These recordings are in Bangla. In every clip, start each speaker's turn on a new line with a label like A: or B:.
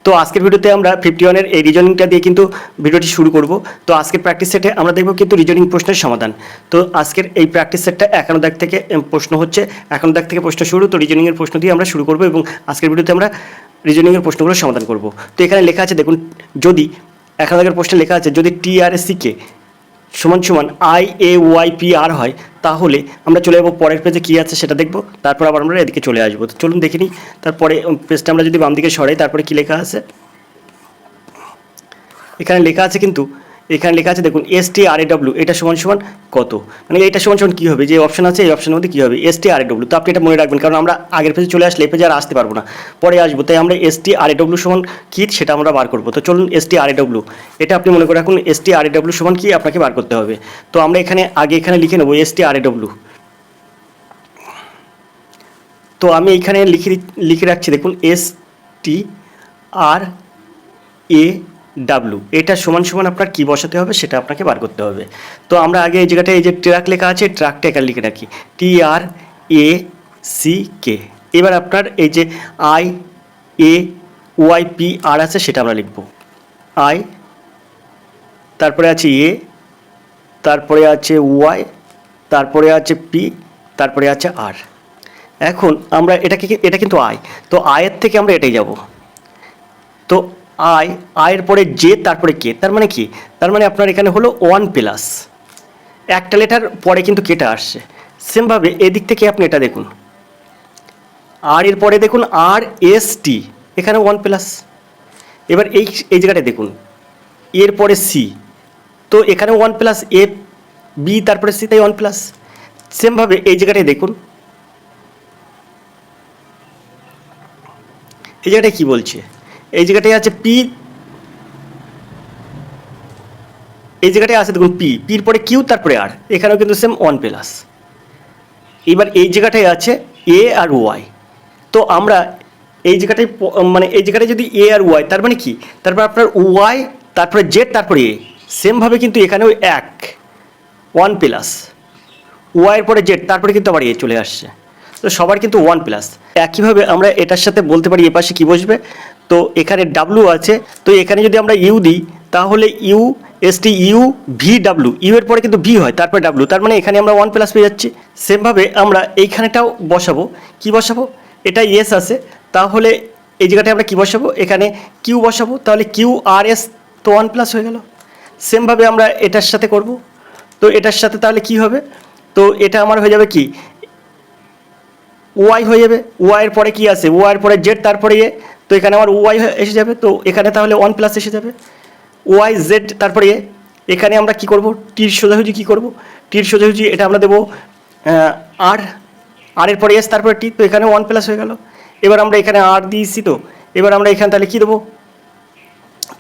A: তো আজকের ভিডিওতে আমরা 51 এর এই রিজনিংটা দিয়ে কিন্তু ভিডিওটি শুরু করব। তো আজকের প্র্যাকটিস সেটে আমরা দেখব কিন্তু রিজনিং প্রশ্নের সমাধান। তো আজকের এই প্র্যাকটিস সেটটা 51 দাগ থেকে প্রশ্ন হচ্ছে, 51 দাগ থেকে প্রশ্ন শুরু। তো রিজনিং এর প্রশ্ন দিয়ে আমরা শুরু করব এবং আজকের ভিডিওতে আমরা রিজনিং এর প্রশ্নগুলো সমাধান করব। তো এখানে লেখা আছে, দেখুন, যদি 51 দাগের প্রশ্নে লেখা আছে যদি TRSC সমান সমান IAYPR হয়, তাহলে আমরা চলে যাবো পরের পেজে কী আছে সেটা দেখব, তারপর আবার আমরা এদিকে চলে আসবো। তো চলুন দেখে নিই। তারপরে পেজটা আমরা যদি বাম দিকে সরাই, তারপরে কী লেখা আছে, এখানে লেখা আছে কিন্তু এখানে লেখা আছে, দেখুন, STRAW এটা সমান সমান কত, মানে এটা সমান সমান কী হবে, যে অপশন আছে এই অপশনের মধ্যে কী হবে, STRAW। তো আপনি এটা মনে রাখবেন, কারণ আমরা আগের পেজে চলে আসলে এই পেজে আর আসতে পারবো না, পরে আসবো, তাই আমরা STRAW সমান কী সেটা আমরা বার করবো। তো চলুন STRAW এটা আপনি মনে করে রাখুন, STRAW সমান কী আপনাকে বার করতে হবে। তো আমরা এখানে লিখে নেবো STRAW। তো আমি এইখানে লিখে রাখছি, দেখুন, STRAW এটা সমান সমান আপনার কী বসাতে হবে সেটা আপনাকে বার করতে হবে। তো আমরা আগে এই জায়গাটায় এই যে ট্রাক লেখা আছে, ট্রাকটা এখানে লিখে রাখি TRACK। এবার আপনার এই যে IAYPR আছে সেটা আমরা লিখব, I, তারপরে আছে A, তারপরে আছে Y, তারপরে আছে P, তারপরে আছে R। এখন আমরা এটা কিন্তু আই, তো আয়ের থেকে আমরা এটাই যাব। তো আয়ের পরে জে, তারপরে কে, তার মানে কি, তার মানে আপনার এখানে হলো 1+, একটা লেটার পরে কিন্তু কেটা আসছে। সেমভাবে এদিক থেকে আপনি এটা দেখুন, আর এর পরে দেখুন RST, এখানে 1+। এবার এই জায়গাটায় দেখুন, এর পরে সি, তো এখানে 1+, এ বি তারপরে সি, তাই 1+। সেমভাবে এই জায়গাটায় দেখুন, এই জায়গাটায় কী বলছে, এই জায়গাটায় আছে পি, এই জায়গাটায় আছে দেখুন পির পরে কিউ, তারপরে আর, এখানেও কিন্তু সেম 1+। এবার এই জায়গাটায় আছে এ আর ওয়াই। তো আমরা এই জায়গাটায় মানে এই জায়গাটায় যদি এ আর ওয়াই, তার মানে কি, তারপর আপনার ওয়াই, তারপরে জেড, তারপরে এ। সেমভাবে কিন্তু এখানেও 1+, ওয়াইয়ের পরে জেড, তারপরে কিন্তু আবার এ চলে আসছে। তো সবার কিন্তু 1+। একইভাবে আমরা এটার সাথে বলতে পারি এ পাশে কী বসবে, তো এখানে ডাব্লু আছে, তো এখানে যদি আমরা ইউ দিই তাহলে VW, ইউ এর পরে কিন্তু ভি হয়, তারপরে ডাব্লু, তার মানে এখানে আমরা 1+ পেয়ে যাচ্ছি। সেমভাবে আমরা এইখানেটাও বসাবো, কি বসাবো, এটা এস আছে, তাহলে এই জায়গাটায় আমরা কি বসাবো, এখানে কিউ বসাবো, তাহলে QRS, তো 1+ হয়ে গেল। সেমভাবে আমরা এটার সাথে করব, তো এটার সাথে তাহলে কি হবে, তো এটা আমার হয়ে যাবে কি, ওয়াই হয়ে যাবে, ওয়াইয়ের পরে কি আছে, ওয়াইয়ের পরে জেড, তারপরে এ, তো এখানে আমার ওয়াই এসে যাবে, তো এখানে তাহলে 1+ এসে যাবে, ওয়াই জেড, তারপরে এ। এখানে আমরা কি করব, টির সোজাসুজি কী করব, টির সোজাসুজি এটা আমরা দেবো আর এর পরে এস, তারপরে টি, তো এখানে 1+ হয়ে গেল। এবার আমরা এখানে আর দিয়েছি, তো এবার আমরা এখানে তাহলে কী দেবো,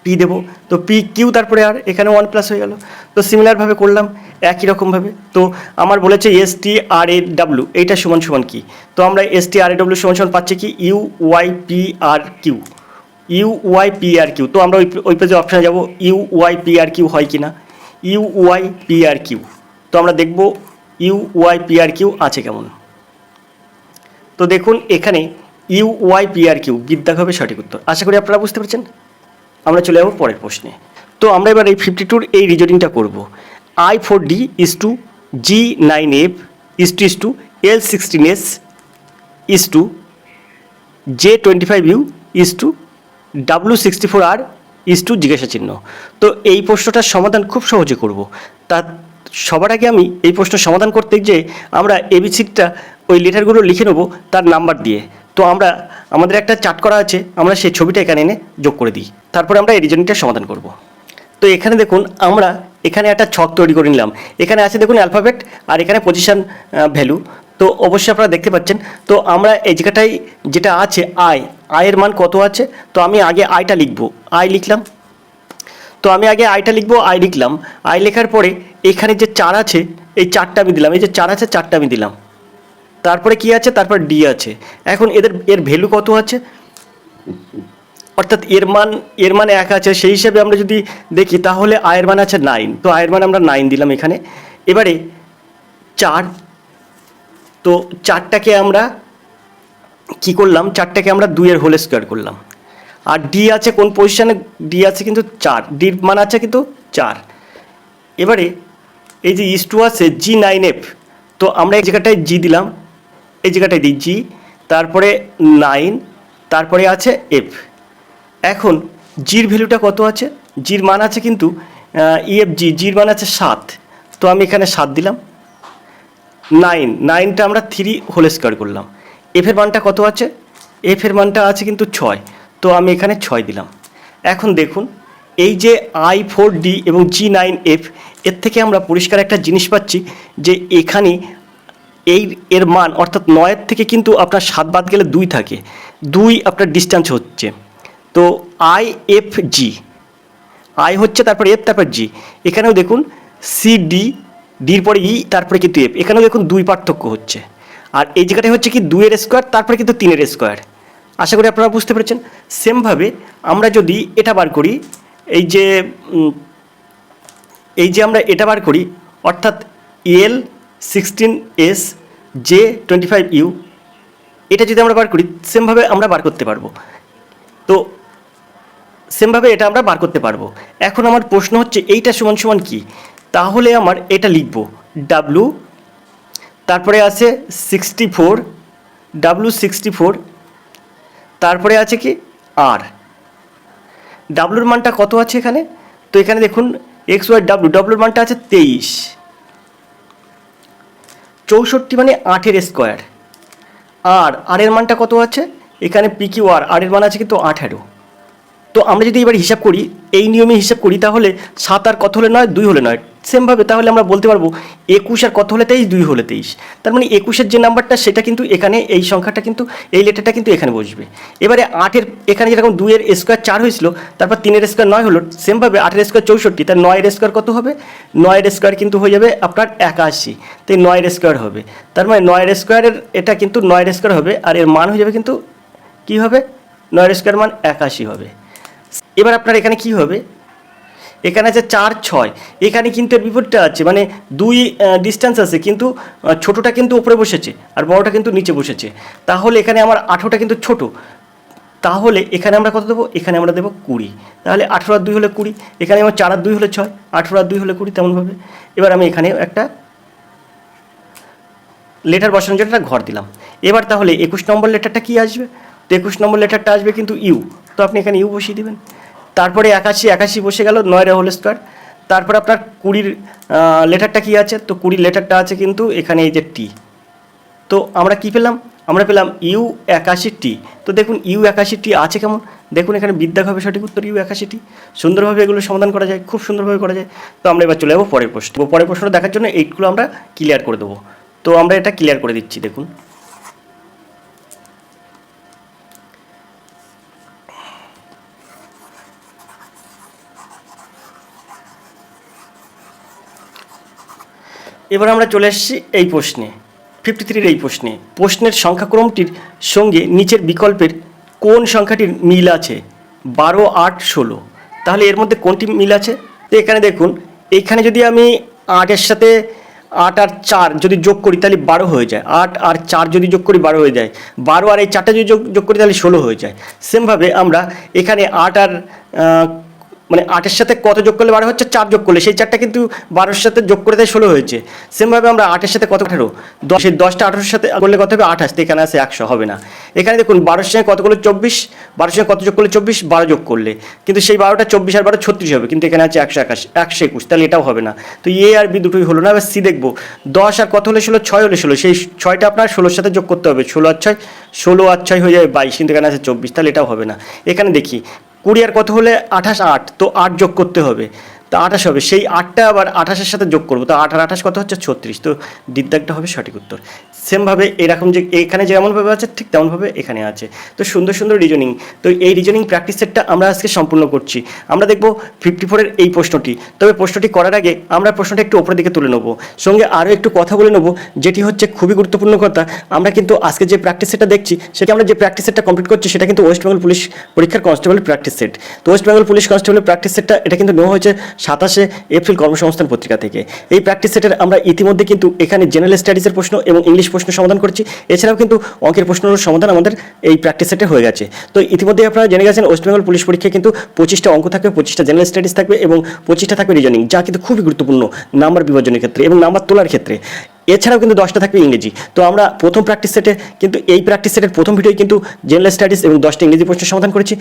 A: পি দেবো, তো পি কিউ, তারপরে আর, এখানে 1+ হয়ে গেল। তো সিমিলারভাবে করলাম একই রকমভাবে। তো আমার বলেছে STRAW এইটা সমান সমান কি, তো আমরা STRAW সমান সমান পাচ্ছি কি, UYPRQ। তো আমরা ওই পেজে অপশানে যাব, UYPRQ হয় কি না, UYPRQ। তো আমরা দেখব UYPRQ আছে কেমন। তো দেখুন এখানে UYPRQ বিদ্যাগ হবে সঠিক উত্তর। আশা করি আপনারা বুঝতে পারছেন। আমরা চলে যাবো পরের প্রশ্নে। তো আমরা এবার এই 52 এই রিজনিংটা করব। I4D G9F L16S J25U W64R জিজ্ঞাসা চিহ্ন। তো এই প্রশ্নটার সমাধান খুব সহজে করব। তা সবার আগে আমি এই প্রশ্নের সমাধান করতে যে আমরা এবিসিটা ওই লেটারগুলো লিখে নেব তার নাম্বার দিয়ে। তো আমাদের একটা চার্ট করা আছে, আমরা সেই ছবিটা এখানে এনে যোগ করে দিই, তারপরে আমরা এই রিজনিংটা সমাধান করব। তো এখানে দেখুন, আমরা এখানে একটা ছক তৈরি করে নিলাম। এখানে আছে দেখুন অ্যালফাবেট, আর এখানে পজিশন ভ্যালু। তো অবশ্যই আপনারা দেখতে পাচ্ছেন। তো আমরা এই জায়গাটায় যেটা আছে আয়ের মান কত আছে, তো আমি আগে আইটা লিখব, আই লিখলাম। তো আমি আগে আইটা লিখবো, আই লিখলাম। আই লেখার পরে এখানে যে 4 আছে, এই 4টা আমি দিলাম, এই যে 4 আছে 4টা আমি দিলাম। তারপরে কি আছে, তারপর ডি আছে। এখন এর ভ্যালু কত আছে, অর্থাৎ এর মান 1 আছে, সেই হিসাবে আমরা যদি দেখি তাহলে আয়ের মান আছে 9। তো আয়ের মান আমরা 9 দিলাম এখানে। এবারে 4, তো 4টাকে আমরা কি করলাম, 4টাকে আমরা 2 এর হোল স্কোয়ার করলাম। আর ডি আছে কোন পজিশানে, ডি আছে কিন্তু 4, ডির মান আছে কিন্তু 4। এবারে এই যে ইস টু আছে G9F, তো আমরা এই জায়গাটায় জি দিলাম, এই জায়গাটায় দিই জি, তারপরে 9, তারপরে আছে এফ। এখন জির ভ্যালুটা কত আছে, জির মান আছে কিন্তু ইএফজি, জির মান আছে 7, তো আমি এখানে 7 দিলাম। 9টা আমরা 3 হোল স্কোয়ার করলাম। এফের মানটা কত আছে, এফের মানটা আছে কিন্তু 6, তো আমি এখানে 6 দিলাম। এখন দেখুন এই যে I4D এবং G9F, এর থেকে আমরা পরিষ্কার একটা জিনিস পাচ্ছি যে এখানে এর মান অর্থাৎ 9-এর থেকে কিন্তু আপনার 7 বাদ গেলে 2 থাকে, 2 আপনার ডিস্টেন্স হচ্ছে। তো IFG, আই হচ্ছে তারপর এফ তারপর জি, এখানেও দেখুন CD, ডির পরে ই তারপরে কিন্তু এফ, এখানেও দেখুন 2 পার্থক্য হচ্ছে। আর এই জায়গাটায় হচ্ছে কি 2-এর স্কোয়ার তারপরে কিন্তু 3-এর স্কোয়ার। আশা করি আপনারা বুঝতে পেরেছেন। সেমভাবে আমরা যদি এটা বার করি, এই যে আমরা এটা বার করি অর্থাৎ L16S J25U, এটা যদি আমরা বার করি সেমভাবে আমরা বার করতে পারবো। তো সেমভাবে এটা আমরা বার করতে পারবো। এখন আমার প্রশ্ন হচ্ছে এইটা সমান সমান কি, তাহলে আমার এটা লিখব W, তারপরে আছে 64, W64, তারপরে আছে কি আর। ডাব্লুর মানটা কত আছে এখানে, তো এখানে দেখুন XY ডাব্লুর মানটা আছে 23, 64 মানে 8-এর স্কোয়ার। আর এর মানটা কত আছে, এখানে PQR, আর এর মান আছে কিন্তু 18। তো আমরা যদি এবার হিসাব করি, এই নিয়মে হিসাব করি, তাহলে 7 আর কত হলে 9, 2 হলে 9। সেমভাবে তাহলে আমরা বলতে পারবো 21 আর কত হলে 23, 2 হলে 23। তার মানে 21-এর যে নাম্বারটা সেটা কিন্তু এখানে, এই সংখ্যাটা কিন্তু, এই লেটারটা কিন্তু এখানে বসবে। এবারে 8-এর এখানে যেরকম 2-এর স্কোয়ার 4 হয়েছিল, তারপর 3-এর স্কোয়ার 9 হলো, সেমভাবে 8-এর স্কোয়ার 64, তার 9-এর স্কোয়ার কত হবে, 9-এর স্কোয়ার কিন্তু হয়ে যাবে আপনার 81, তাই 9-এর স্কোয়ার হবে। তার মানে 9-এর স্কোয়ারের এটা কিন্তু 9-এর স্কোয়ার হবে, আর এর মান হয়ে যাবে কিন্তু কী হবে, 9-এর স্কোয়ার মান 81 হবে। এবার আপনার এখানে কি হবে, এখানে আছে 4, 6, এখানে কিন্তু এর বিপরীতটা আছে, মানে 2 ডিস্টেন্স আছে কিন্তু ছোটোটা কিন্তু উপরে বসেছে আর বড়টা কিন্তু নিচে বসেছে। তাহলে এখানে আমার 18টা কিন্তু ছোট, তাহলে এখানে আমরা কত দেবো, এখানে আমরা দেবো 20। তাহলে 18 আর 2 হলে 20, এখানে আমার 4 আর 2 হলে 6, 18 আর 2 হলে 20, তেমনভাবে এবার আমি এখানে একটা লেটার বসানোর জন্য একটা ঘর দিলাম। এবার তাহলে 21 নম্বর লেটারটা কি আসবে, তো 21 নম্বর লেটারটা আসবে কিন্তু ইউ, তো আপনি এখানে ইউ বসিয়ে দেবেন। তারপরে 81 বসে গেল, 9-এর হোল স্কোয়ার। তারপরে আপনার 20-র লেটারটা কি আছে, তো 20-র লেটারটা আছে কিন্তু এখানে এই যে টি। তো আমরা কি পেলাম, আমরা পেলাম U81T। তো দেখুন U81T আছে কেমন, দেখুন এখানে বিদ্যাগ হবে সঠিক উত্তর, U81T। সুন্দরভাবে এগুলো সমাধান করা যায়, খুব সুন্দরভাবে করা যায়। তো আমরা এবার চলে যাবো পরের প্রশ্ন। পরের প্রশ্নটা দেখার জন্য এইগুলো আমরা ক্লিয়ার করে দেবো। তো আমরা এটা ক্লিয়ার করে দিচ্ছি, দেখুন এবার আমরা চলে এসেছি এই প্রশ্নে, 53-র এই প্রশ্নে। প্রশ্নের সংখ্যাক্রমটির সঙ্গে নিচের বিকল্পের কোন সংখ্যাটির মিল আছে, 12, 8, 16। তাহলে এর মধ্যে কোনটি মিল আছে, তো এখানে দেখুন, এইখানে যদি আমি 8-এর সাথে 8 আর 4 যদি যোগ করি তাহলে 12 হয়ে যায়, 8 আর 4 যদি যোগ করি 12 হয়ে যায়, 12 আর এই 4টা যদি যোগ করি তাহলে 16 হয়ে যায়। সেমভাবে আমরা এখানে 8 আর মানে 8-এর সাথে কত যোগ করলে 12 হচ্ছে, 4 যোগ করলে সেই 4টা কিন্তু 12-এর সাথে যোগ করে দেয় 16 হয়েছে। সেমভাবে আমরা 8-এর সাথে কত 18, 10, সেই 10টা 18-এর সাথে করলে কত হবে 28, তো এখানে আছে 100, হবে না। এখানে দেখুন 12-এর সঙ্গে কত করলে 24, 12-এর সঙ্গে কত যোগ করলে 24, 12 যোগ করলে, কিন্তু সেই 12টা 24 আর 12 36 হবে, কিন্তু এখানে আছে 121, 121, তাহলে এটাও হবে না। তো এ আর বি দুটোই হলো না। এবার সি দেখবো, 10 আর কত হলে 16, 6 হলে 16, সেই 6টা আপনার 16-এর সাথে যোগ করতে হবে, 16 আর 6, 16 আর 6 হয়ে যাবে 22, কিন্তু এখানে আছে 24, তাহলে এটাও হবে না। এখানে দেখি 20 আর কত হলে 28, 8, তো 8 যোগ করতে হবে, তো 28 হবে, সেই 8টা আবার 28-এর সাথে যোগ করবো, তো 8 আর 28 কত হচ্ছে 36, তো দিকদাগটা হবে সঠিক উত্তর। সেমভাবে এরকম যে এখানে যেমনভাবে আছে ঠিক তেমনভাবে এখানে আছে। তো সুন্দর সুন্দর রিজনিং, তো এই রিজনিং প্র্যাকটিস সেটটা আমরা আজকে সম্পূর্ণ করছি। আমরা দেখব 54-এর এই প্রশ্নটি। তবে প্রশ্নটি করার আগে আমরা প্রশ্নটা একটু উপরের দিকে তুলে নেব, সঙ্গে আরও একটু কথা বলে নেব, যেটি হচ্ছে খুবই গুরুত্বপূর্ণ কথা। আমরা কিন্তু আজকে যে প্র্যাকটিস সেটটা দেখছি, সেটা আমরা যে প্র্যাকটিস সেটটা কমপ্লিট করছি, সেটা কিন্তু ওয়েস্ট বেঙ্গল পুলিশ পরীক্ষার কনস্টেবল প্র্যাকটিস সেট। তো West Bengal police constable practice সেটটা এটা কিন্তু নেওয়া হয়েছে 27 এপ্রিল কর্মসংস্থান পত্রিকা থেকে। এই প্র্যাকটিস সেটের আমরা ইতিমধ্যে কিন্তু এখানে জেনারেল স্টাডিজের প্রশ্ন এবং ইংলিশ প্রশ্ন সমাধান করেছি। এছাড়াও কিন্তু অঙ্কের প্রশ্নের সমাধান আমাদের এই প্র্যাকটিস সেটে হয়ে গেছে। তো ইতিমধ্যে আপনারা জেনে গেছেন ওয়েস্ট বেঙ্গল পুলিশ পরীক্ষায় কিন্তু 25টা অঙ্ক থাকবে, 25টা জেনারেল স্টাডিজ থাকবে এবং 25টা থাকবে রিজনিং, যা কিন্তু খুবই গুরুত্বপূর্ণ নাম্বার বিভাজনের ক্ষেত্রে এবং নাম্বার তোলার ক্ষেত্রে। এছাড়াও কিন্তু 10টা থাকবে ইংরেজি। তো আমরা প্রথম প্র্যাকটিস সেটে কিন্তু এই প্র্যাকটিস সেটের প্রথম ভিডিওয় কিন্তু জেনারেল স্টাডিজ এবং 10টা ইংরেজি প্রশ্ন সমাধান করেছি।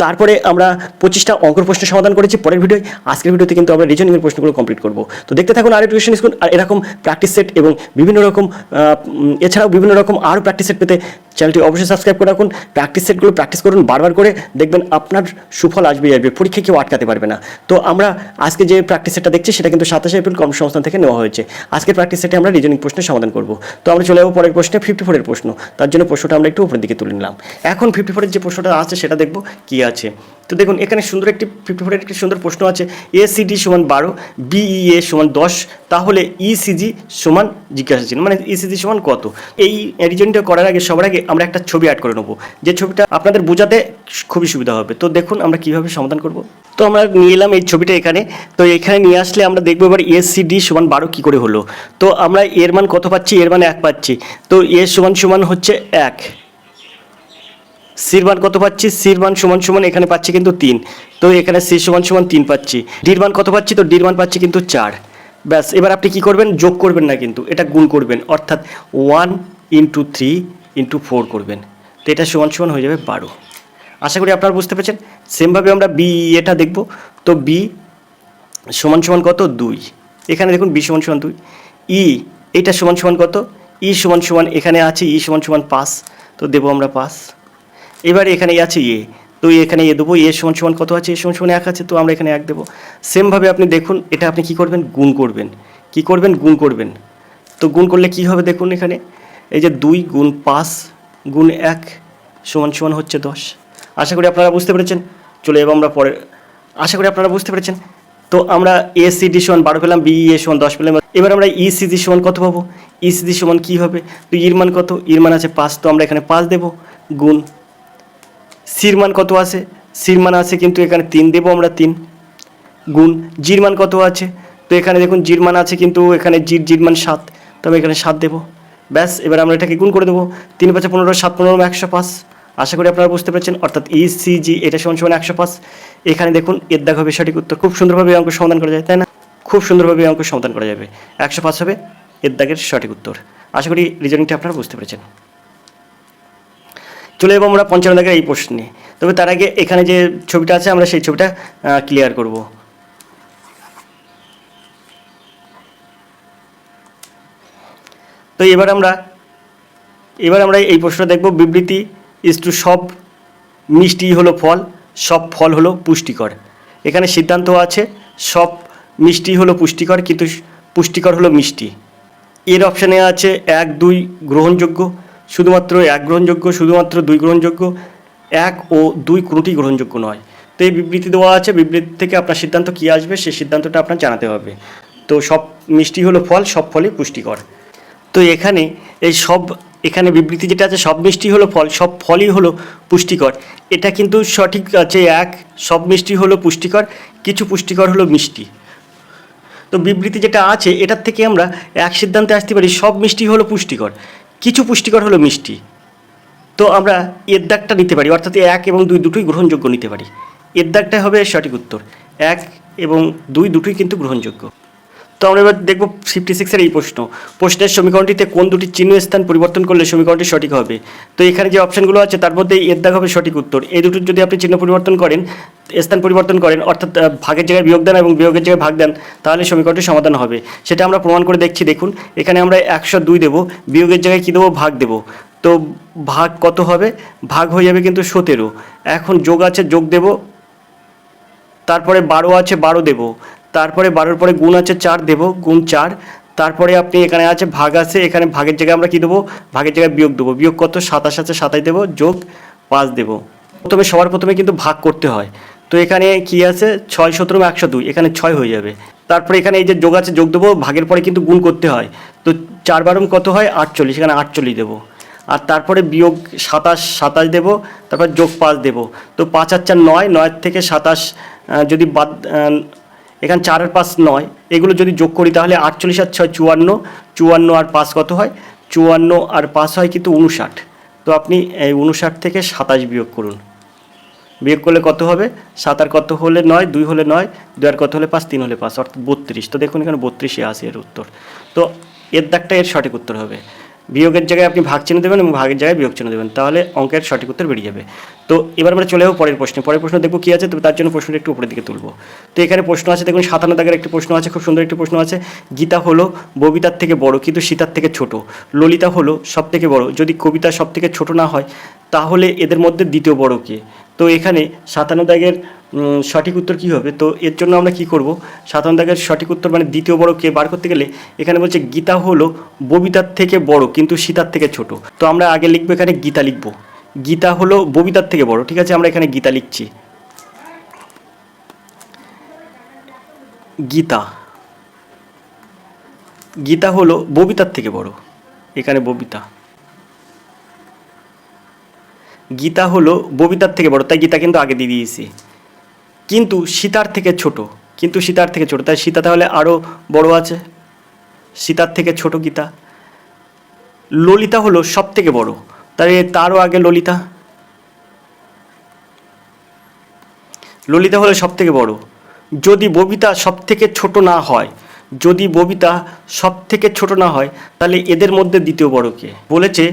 A: তারপরে আমরা 25টা অঙ্কের প্রশ্ন সমাধান করেছি পরের ভিডিওয়। আজকের ভিডিওতে কিন্তু আমরা রিজনিংয়ের প্রশ্নগুলো কমপ্লিট করব। তো দেখতে থাকুন আর এডুকেশন স্কুল। আর এরকম প্র্যাকটিস সেট এবং বিভিন্ন রকম এছাড়াও বিভিন্ন রকম আরও প্র্যাকটিস সেট পেতে চ্যানেলটি অবশ্যই সাবস্ক্রাইব করে রাখুন। প্র্যাকটিস সেটগুলো প্র্যাকটিস করুন বারবার করে, দেখবেন আপনার সুফল আসবেই আসবে, পরীক্ষা কেউ আটকাতে পারবে না। তো আমরা আজকে যে প্র্যাকটিস সেটটা দেখছি সেটা কিন্তু 27 এপ্রিল কর্মসংস্থান থেকে নেওয়া হয়েছে। আজকের প্র্যাকটিস সেটে আমরা রিজনিং প্রশ্নের সমাধান করব। তো আমরা চলে যাবো পরের প্রশ্নে, 54 প্রশ্ন। তার জন্য প্রশ্নটা আমরা একটু উপরের দিকে তুলে নিলাম। এখন 54 যে প্রশ্নটা আছে সেটা দেখব কি আছে। তো দেখুন এখানে সুন্দর একটি 54 একটি সুন্দর প্রশ্ন আছে। ACD সমান 12, BEA সমান 10, তাহলে ECG সমান জিজ্ঞাসা চিহ্ন, মানে ECG সমান কত। এই রিজনিংটা করার আগে সবার আগে আমরা একটা ছবি অ্যাড করে নেবো, যে ছবিটা আপনাদের বোঝাতে খুবই সুবিধা হবে। তো দেখুন আমরা কীভাবে সমাধান করব। তো আমরা নিয়ে এলাম এই ছবিটা এখানে। তো এখানে নিয়ে আসলে আমরা দেখবো এবার ACD সমান 12 কী করে হলো। তো আমরা এর মান কত পাচ্ছি, এর মান 1 পাচ্ছি। তো এ সমান হচ্ছে 1। সির মান কত পাচ্ছি, সির মান সমান এখানে পাচ্ছি কিন্তু 3। তো এখানে সি সমান 3 পাচ্ছি। ডির মান কত পাচ্ছি, তো ডির মান পাচ্ছি কিন্তু 4। ব্যাস, এবার আপনি কি করবেন, যোগ করবেন না কিন্তু, এটা গুণ করবেন, অর্থাৎ 1 × 3 × 4 করবেন। তো এটা সমান হয়ে যাবে 12। আশা করি আপনারা বুঝতে পেরেছেন। সেমভাবে আমরা বি এটা দেখব। তো বি সমান কত, 2। এখানে দেখুন বি সমান 2। ই এটা সমান কত, ই সমান এখানে আছে ই সমান 5। তো দেবো আমরা 5। এবারে এখানে আছে এ, তো এখানে এ দেবো। এ সমান কত আছে, এ সমান 1 আছে, তো আমরা এখানে 1 দেবো। সেমভাবে আপনি দেখুন এটা আপনি কি করবেন, গুণ করবেন। কি করবেন, গুণ করবেন। তো গুণ করলে কি হবে দেখুন এখানে, এই যে 2 × 5 × 1 সমান হচ্ছে 10। আশা করি আপনারা বুঝতে পেরেছেন। চলে যাবো আমরা পরে। আশা করি আপনারা বুঝতে পেরেছেন। তো আমরা ACD সমান 12 পেলাম, BEA সমান 10 পেলাম। এবার আমরা ECG সমান কত পাবো, ECG সমান কী হবে, তো ইর মান কত, ইর মান আছে 5, তো আমরা এখানে 5 দেবো। গুণ সির মান কত আছে, সির মান আছে কিন্তু এখানে 3 দেবো আমরা 3। গুণ জির মান কত আছে, তো এখানে দেখুন জির মান আছে কিন্তু এখানে জির মান 7, তো আমি এখানে 7 দেবো। ব্যাস, এবার আমরা এটাকে গুণ করে দেবো। 3 × 5 = 15, 7 × 15 = 105। আশা করি আপনারা বুঝতে পেরেছেন। অর্থাৎ ECG এটা সমান 105। এখানে দেখুন এর দাগ হবে সঠিক উত্তর। খুব সুন্দরভাবে অঙ্ক সমাধান করা যায়, তাই না? খুব সুন্দরভাবে অঙ্ক সমাধান করা যাবে। 105 হবে এর দাগের সঠিক উত্তর। আশা করি রিজনিংটা আপনারা বুঝতে পেরেছেন। চলে যাবো আমরা 55 দাগের এই প্রশ্নে। তবে তার আগে এখানে যে ছবিটা আছে আমরা সেই ছবিটা ক্লিয়ার করব। তো এবার আমরা এই প্রশ্নটা দেখব। বিবৃতি ইস্টু সব মিষ্টি হলো ফল, সব ফল হলো পুষ্টিকর। এখানে সিদ্ধান্ত আছে সব মিষ্টি হলো পুষ্টিকর, কিন্তু পুষ্টিকর হলো মিষ্টি। এর অপশানে আছে 1, 2 গ্রহণযোগ্য, শুধুমাত্র 1 গ্রহণযোগ্য, শুধুমাত্র 2 গ্রহণযোগ্য, 1 ও 2 কোনোটি গ্রহণযোগ্য নয়। তো এই বিবৃতি দেওয়া আছে, বিবৃতি থেকে আপনার সিদ্ধান্ত কী আসবে সেই সিদ্ধান্তটা আপনার জানাতে হবে। তো সব মিষ্টি হলো ফল, সব ফলই পুষ্টিকর। তো এখানে বিবৃতি যেটা আছে সব মিষ্টি হলো ফল, সব ফলই হলো পুষ্টিকর, এটা কিন্তু সঠিক আছে। 1 সব মিষ্টি হলো পুষ্টিকর, কিছু পুষ্টিকর হলো মিষ্টি। তো বিবৃতি যেটা আছে এটার থেকে আমরা এক সিদ্ধান্তে আসতে পারি সব মিষ্টি হলো পুষ্টিকর, কিছু পুষ্টিকর হলো মিষ্টি। তো আমরা এর দাগটা নিতে পারি, অর্থাৎ 1 এবং 2 দুটোই গ্রহণযোগ্য নিতে পারি। এর দাগটা হবে সঠিক উত্তর। 1 এবং 2 দুটোই কিন্তু গ্রহণযোগ্য। তো আমরা এবার দেখব 56 এই প্রশ্নের সমীকরণটিতে কোন দুটি চিহ্ন স্থান পরিবর্তন করলে সমীকরণটি সঠিক হবে। তো এখানে যে অপশানগুলো আছে তার মধ্যে এর দাগ হবে সঠিক উত্তর। এই দুটোর যদি আপনি চিহ্ন পরিবর্তন করেন, স্থান পরিবর্তন করেন, অর্থাৎ ভাগের জায়গায় বিয়োগ দেন এবং বিয়োগের জায়গায় ভাগ দেন, তাহলে সমীকরণটি সমাধান হবে। সেটা আমরা প্রমাণ করে দেখছি। দেখুন এখানে আমরা 102 দেবো, বিয়োগের জায়গায় কী দেবো, ভাগ দেবো। তো ভাগ কত হবে, ভাগ হয়ে যাবে কিন্তু 17। এখন যোগ আছে, যোগ দেব। তারপরে 12 আছে, 12 দেবো। তারপরে 12-র পরে গুণ আছে, 4 দেবো, গুণ 4। তারপরে আপনি এখানে আছে ভাগ আছে, এখানে ভাগের জায়গায় আমরা কী দেবো, ভাগের জায়গায় বিয়োগ দেবো। বিয়োগ কত, 27 আছে, 27 দেবো, যোগ 5 দেবো। সবার প্রথমে কিন্তু ভাগ করতে হয়। তো এখানে কি আছে, 6 × 17 = 102, এখানে 6 হয়ে যাবে। তারপরে এখানে এই যে যোগ আছে, যোগ দেবো, ভাগের পরে কিন্তু গুণ করতে হয়। তো 4 × 12 কত হয়, 48, এখানে 48 দেবো। আর তারপরে বিয়োগ 27 দেবো, তারপর যোগ 5 দেবো। তো 5 × 4 = 9, 9 থেকে 27 যদি বাদ এখানে 4 আর 5 9, এগুলো যদি যোগ করি তাহলে 48 আর 6 54, 54 আর 5 কত হয়, 54 আর 5 হয় কিন্তু 59। তো আপনি এই 59 থেকে 27 বিয়োগ করুন, বিয়োগ করলে কত হবে, 7 আর কত হলে 9, 2 হলে 9, 2 আর কত হলে 5, 3 হলে 5, অর্থাৎ 32। তো দেখুন এখানে 32 আসে এর উত্তর। তো এর দাগটা এর সঠিক উত্তর হবে। বিয়োগের জায়গায় আপনি ভাগ চিহ্ন দেবেন এবং ভাগের জায়গায় বিয়োগ চিহ্ন দেবেন, তাহলে অঙ্কের সঠিক উত্তর বেরিয়ে যাবে। তো এবার আমরা চলে যাবো পরের প্রশ্নে। পরের প্রশ্ন দেখবো কী আছে, তবে তার জন্য প্রশ্নটা একটু উপরের দিকে তুলবো। তো এখানে প্রশ্ন আছে দেখুন 57 দাগের একটি প্রশ্ন আছে, খুব সুন্দর একটি প্রশ্ন আছে। গীতা হলো ববিতার থেকে বড় কিন্তু সীতার থেকে ছোট, ললিতা হলো সব থেকে বড়, যদি কবিতা সব থেকে ছোট না হয় তাহলে এদের মধ্যে দ্বিতীয় বড় কে? তো এখানে 57 দাগের সঠিক উত্তর কী হবে? তো এর জন্য আমরা কি করব, 57 দাগের সঠিক উত্তর মানে দ্বিতীয় বড় কে বার করতে গেলে এখানে বলছে গীতা হলো ববিতার থেকে বড় কিন্তু সীতার থেকে ছোট। তো আমরা আগে লিখবো এখানে গীতা লিখবো, গীতা হলো ববিতার থেকে বড়, ঠিক আছে, আমরা এখানে গীতা লিখছি। গীতা, গীতা হলো ববিতার থেকে বড়, এখানে ববিতা, গীতা হলো ববিতার থেকে বড়, তাই গীতা কিন্তু আগে দিয়ে দিয়েছি। কিন্তু সীতার থেকে ছোট, কিন্তু সীতার থেকে ছোট, তাই সীতা তাহলে আরও বড় আছে, সীতার থেকে ছোট গীতা। ললিতা হলো সব থেকে বড়, তাই তারও আগে ললিতা, ললিতা হলো সব থেকে বড়। যদি ববিতা সব থেকে ছোট না হয়, যদি ববিতা সব থেকে ছোট না হয় তাহলে এদের মধ্যে দ্বিতীয় বড় কে? বলেছে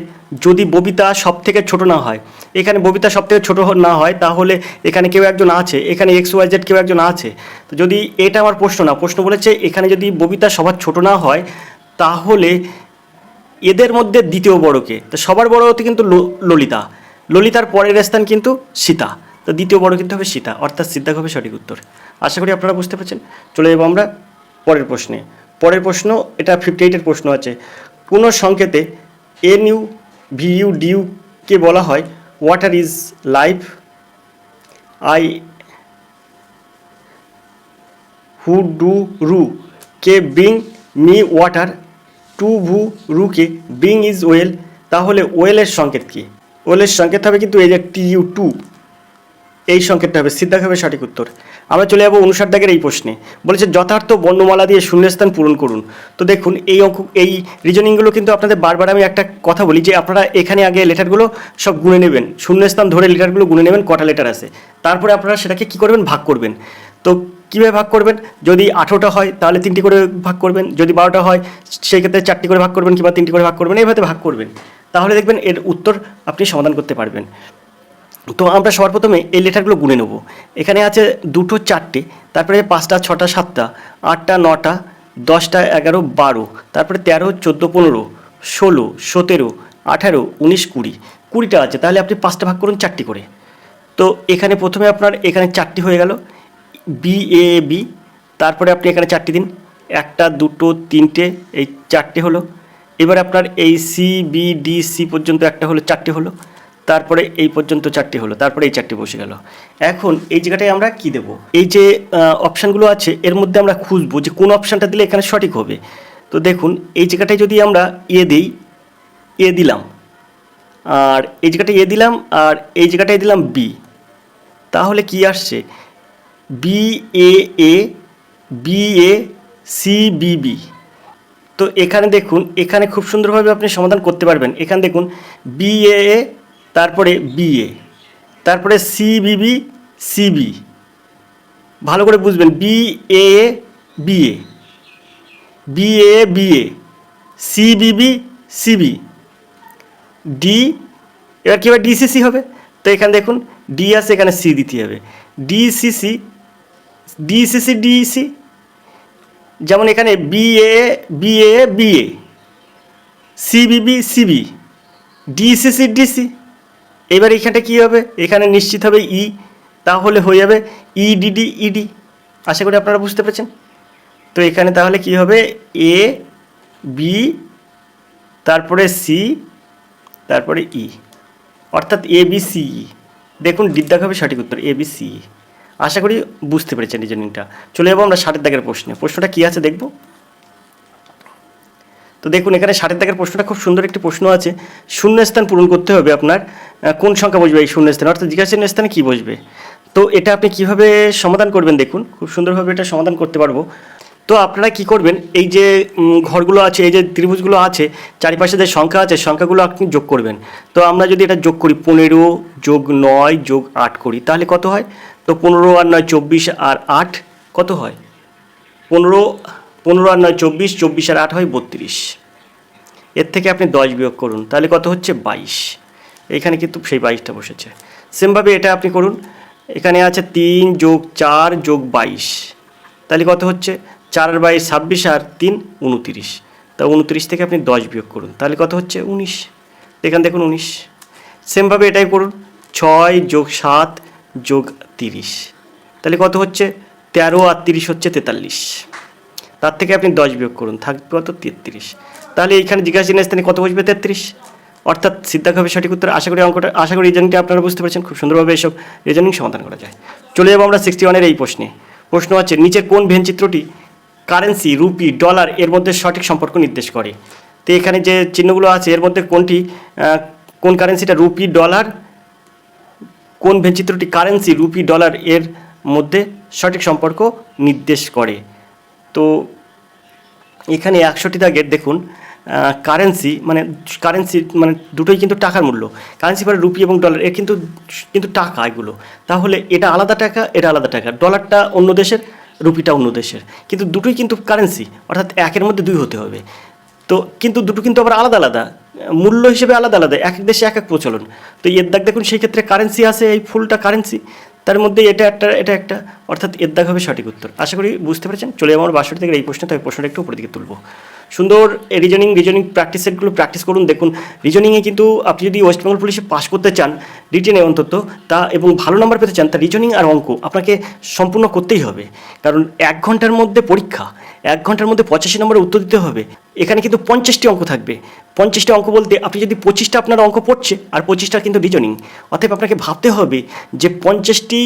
A: যদি ববিতা সব থেকে ছোট না হয়, এখানে ববিতা সব থেকে ছোট না হয় তাহলে এখানে কেউ একজন আছে, এখানে XYZ কেউ একজন আছে। তো যদি এটা আমার প্রশ্ন না, প্রশ্ন বলেছে এখানে যদি ববিতা সবার ছোট না হয় তাহলে এদের মধ্যে দ্বিতীয় বড় কে? তো সবার বড় হতে কিন্তু ললিতা, ললিতার পরের স্থান কিন্তু সীতা, তো দ্বিতীয় বড় কিন্তু হবে সীতা, অর্থাৎ সীতা হবে সঠিক উত্তর। আশা করি আপনারা বুঝতে পারছেন। চলে যাবো আমরা পরের প্রশ্নে। পরের প্রশ্ন এটা 58-এর প্রশ্ন আছে। কোনো সংকেতে NU VU DU কে বলা হয় water is life, I who do রু কে ব্রিং মি ওয়াটার, টু ভু রু কে ব্রিং ইজ ওয়েল, তাহলে ওয়েলের সংকেত কি? ওয়েলের সংকেত হবে কিন্তু এই যে TU2, এই সংকেতটা হবে, সিদ্ধা হবে সঠিক উত্তর। আমরা চলে যাবো 59 দাগের এই প্রশ্নে। বলেছে যথার্থ বর্ণমালা দিয়ে শূন্যস্থান পূরণ করুন। তো দেখুন এই রিজনিংগুলো কিন্তু আপনাদের বারবার আমি একটা কথা বলি যে আপনারা এখানে আগে লেটারগুলো সব গুনে নেবেন, শূন্যস্থান ধরে লেটারগুলো গুনে নেবেন কটা লেটার আছে, তারপরে আপনারা সেটাকে কী করবেন, ভাগ করবেন। তো কীভাবে ভাগ করবেন, যদি 18টা হয় তাহলে 3টি করে ভাগ করবেন, যদি 12টা হয় সেই ক্ষেত্রে 4টি করে ভাগ করবেন কিংবা 3টি করে ভাগ করবেন, এইভাবে ভাগ করবেন, তাহলে দেখবেন এর উত্তর আপনি সমাধান করতে পারবেন। তো আমরা সবার প্রথমে এই লেটারগুলো গুনে নেব। এখানে আছে 2টো 4টে, তারপরে 5টা 6টা 7টা 8টা 9টা 10টা 11 12, তারপরে 13 14 15 16 17 18 19 20, 20টা আছে, তাহলে আপনি 5টা ভাগ করুন 4টি করে। তো এখানে প্রথমে আপনার এখানে 4টি হয়ে গেল BAB, তারপরে আপনি এখানে 4টি দিন, 1টা 2টো 3টে, এই 4টে হলো। এবার আপনার এই CBDC পর্যন্ত একটা হলো, 4টে হলো, তারপরে এই পর্যন্ত 4টি হলো, তারপরে এই 4টি বসে গেল। এখন এই জায়গাটায় আমরা কি দেব, এই যে অপশানগুলো আছে এর মধ্যে আমরা খুঁজবো যে কোন অপশানটা দিলে এখানে সঠিক হবে। তো দেখুন এই জায়গাটায় যদি আমরা দিই, দিলাম, আর এই জায়গাটায় দিলাম, আর এই জায়গাটায় দিলাম B, তাহলে কি আসছে BAA BA CBB। তো এখানে দেখুন, এখানে খুব সুন্দরভাবে আপনি সমাধান করতে পারবেন। এখানে দেখুন BAA, তারপরে BA, তারপরে CBB CB, ভালো করে বুঝবেন, BAA BA BAA BA CBB CB D, এবার কী হবে DCC হবে। তো এখানে দেখুন D আছে, এখানে C দিতে হবে, DCC DCC DC, যেমন এখানে BAA BAA BA CBB CB DCC DC। এবার এখানটা কী হবে, এখানে নিশ্চিত হবে E, তাহলে হয়ে যাবে EDD ED। আশা করি আপনারা বুঝতে পেরেছেন। তো এখানে তাহলে কি হবে A B, তারপরে C, তারপরে E, অর্থাৎ ABCE। দেখুন ডিদ্দাক হবে সঠিক উত্তর ABCE। আশা করি বুঝতে পেরেছেন রিজনিংটা। চলে যাবো আমরা 60 দাগের প্রশ্নে। প্রশ্নটা কী আছে দেখব। তো দেখুন এখানে 60 দাগের প্রশ্নটা খুব সুন্দর একটি প্রশ্ন আছে। শূন্যস্থান পূরণ করতে হবে আপনার, কোন সংখ্যা বসবে এই শূন্যস্থানে, অর্থাৎ জিজ্ঞাসা চিহ্নের স্থানে কী বসবে। তো এটা আপনি কিভাবে সমাধান করবেন দেখুন, খুব সুন্দরভাবে এটা সমাধান করতে পারবো। তো আপনারা কি করবেন, এই যে ঘরগুলো আছে, এই যে ত্রিভুজগুলো আছে, চারিপাশে যে সংখ্যা আছে, সংখ্যাগুলো আপনি যোগ করবেন। তো আমরা যদি এটা যোগ করি 15 যোগ 9 যোগ 8 করি, তাহলে কত হয়? তো 15 আর 9 24 আর 8 কত হয়? 15 আর 9 24, 24 আর 8 হয় 32। এর থেকে আপনি 10 বিয়োগ করুন, তাহলে কত হচ্ছে? 22। এখানে কিন্তু সেই 22টা বসেছে। সেমভাবে এটা আপনি করুন, এখানে আছে 3 যোগ 4 যোগ 22, তাহলে কত হচ্ছে? 4 আর 22 26 আর 3 29। তা 29 থেকে আপনি 10 বিয়োগ করুন, তাহলে কত হচ্ছে? 19। এখানে দেখুন 19। সেমভাবে এটাই করুন, 6 যোগ 7 যোগ 30, তাহলে কত হচ্ছে? 13 আর 30 হচ্ছে 43। তার থেকে আপনি 10 বিয়োগ করুন, থাকবে কত? 33। তাহলে এইখানে জিজ্ঞাসা চিহ্নের স্থানে কত বসবে? 33। অর্থাৎ সিদ্ধান্ত হবে সঠিক উত্তর। আশা করি রিজনিংটা আপনারা বুঝতে পারছেন। খুব সুন্দরভাবে এসব রিজনিং সমাধান করা যায়। চলে যাবো আমরা 61-এর এই প্রশ্নে। প্রশ্ন আছে, নিচের কোন ভেনচিত্রটি কারেন্সি রুপি ডলার এর মধ্যে সঠিক সম্পর্ক নির্দেশ করে? তো এখানে যে চিহ্নগুলো আছে এর মধ্যে কোন কারেন্সিটা রুপি ডলার, কোন ভেনচিত্রটি কারেন্সি রুপি ডলার এর মধ্যে সঠিক সম্পর্ক নির্দেশ করে? তো এখানে 100টি দাগের দেখুন, কারেন্সি মানে দুটোই কিন্তু টাকার মূল্য। কারেন্সি মানে রুপি এবং ডলার, এর কিন্তু টাকা এগুলো। তাহলে এটা আলাদা টাকা, এটা আলাদা টাকা। ডলারটা অন্য দেশের, রুপিটা অন্য দেশের, কিন্তু দুটোই কিন্তু কারেন্সি, অর্থাৎ একের মধ্যে দুই হতে হবে। তো কিন্তু দুটো কিন্তু আবার আলাদা আলাদা, মূল্য হিসেবে আলাদা আলাদা, এক এক দেশে এক এক প্রচলন। তো এর দাগ দেখুন, সেই ক্ষেত্রে কারেন্সি আছে, এই ফুলটা কারেন্সি, তার মধ্যে এটা একটা, অর্থাৎ এর দাগ হবে সঠিক উত্তর। আশা করি বুঝতে পেরেছেন। চলে যাবো আমার 62 থেকে এই প্রশ্ন, তবে প্রশ্নটা একটু উপরের দিকে তুলবো। সুন্দর রিজনিং প্র্যাকটিস সেটগুলো প্র্যাকটিস করুন। দেখুন রিজনিংয়ে কিন্তু আপনি যদি ওয়েস্ট বেঙ্গল পুলিশে পাস করতে চান রিটেনে অন্তত, তা এবং ভালো নাম্বার পেতে চান, তা রিজনিং আর অঙ্ক আপনাকে সম্পূর্ণ করতেই হবে। কারণ 1 ঘন্টার মধ্যে পরীক্ষা, 1 ঘন্টার মধ্যে 85 নম্বরের উত্তর দিতে হবে। এখানে কিন্তু 50টি অঙ্ক থাকবে। 50টি অঙ্ক বলতে আপনি যদি 25টা আপনার অঙ্ক পড়ছে আর 25টা কিন্তু রিজনিং, অতএব আপনাকে ভাবতে হবে যে 50টি